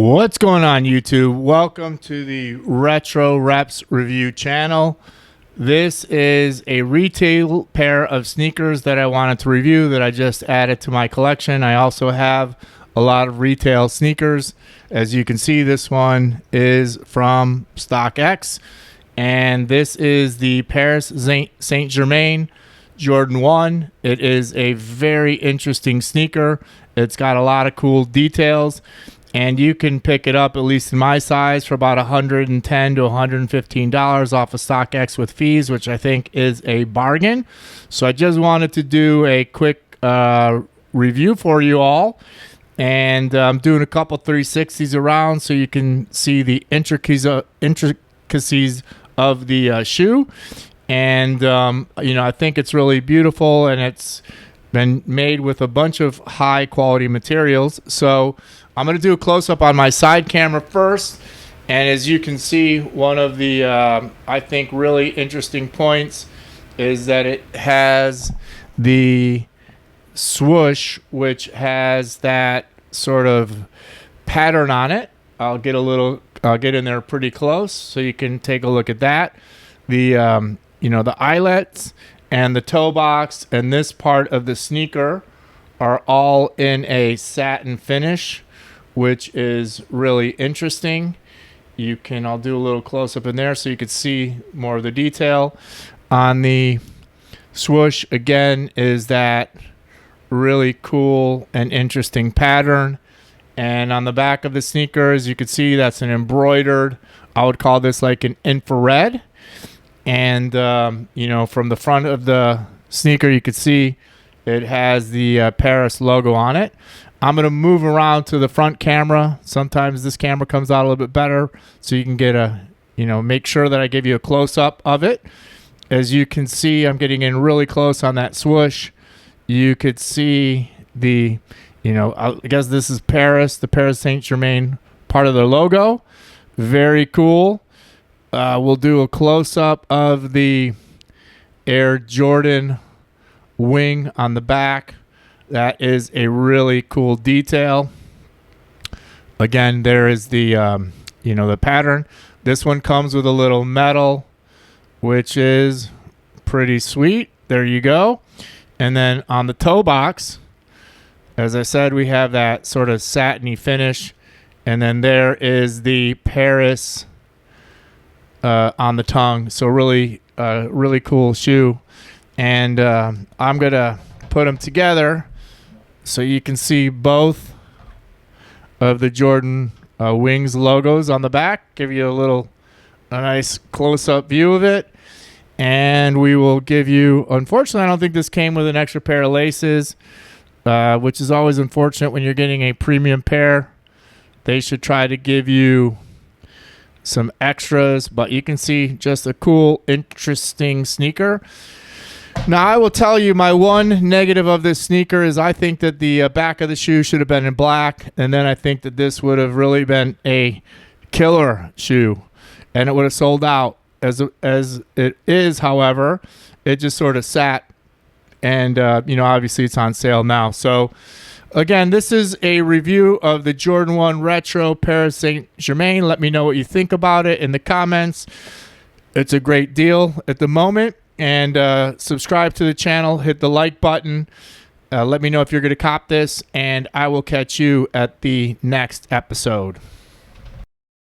What's going on, YouTube? Welcome to the Retro Reps Review channel. This is a retail pair of sneakers that I wanted to review that I just added to my collection. I also have a lot of retail sneakers. As you can see, this one is from StockX, and this is the Paris Saint-Germain Jordan 1. It is a very interesting sneaker. It's got a lot of cool details. And you can pick it up, at least in my size, for about $110 to $115 off of StockX with fees, which I think is a bargain. So I just wanted to do a quick review for you all. And I'm doing a couple 360s around so you can see the intricacies of the shoe. And, I think it's really beautiful, and it's been made with a bunch of high quality materials. So I'm going to do a close-up on my side camera first, and as you can see, one of the I think really interesting points is that it has the swoosh, which has that sort of pattern on it. I'll get in there pretty close so you can take a look at that. The the eyelets and the toe box and this part of the sneaker are all in a satin finish, which is really interesting. I'll do a little close up in there so you can see more of the detail. On the swoosh, again, is that really cool and interesting pattern. And on the back of the sneaker, as you can see, that's an embroidered, I would call this like an infrared. And, from the front of the sneaker, you can see it has the Paris logo on it. I'm going to move around to the front camera. Sometimes this camera comes out a little bit better, so you can get make sure that I give you a close-up of it. As you can see, I'm getting in really close on that swoosh. You could see I guess this is Paris, the Paris Saint-Germain part of their logo. Very cool. We'll do a close-up of the Air Jordan wing on the back. That is a really cool detail. Again, there is the the pattern. This one comes with a little medal, which is pretty sweet. There you go. And then on the toe box, as I said, we have that sort of satiny finish. And then there is the Paris on the tongue. So really cool shoe. And I'm going to put them together so you can see both of the Jordan wings logos on the back. Give you a nice close-up view of it. And we will give you, unfortunately, I don't think this came with an extra pair of laces, which is always unfortunate when you're getting a premium pair. They should try to give you some extras, but you can see just a cool, interesting sneaker. Now, I will tell you, my one negative of this sneaker is I think that the back of the shoe should have been in black, and then I think that this would have really been a killer shoe, and it would have sold out. As it is, however, it just sort of sat, and obviously it's on sale now. So, again, this is a review of the Jordan 1 Retro Paris Saint-Germain. Let me know what you think about it in the comments. It's a great deal at the moment. And subscribe to the channel. Hit the like button. Let me know if you're going to cop this. And I will catch you at the next episode.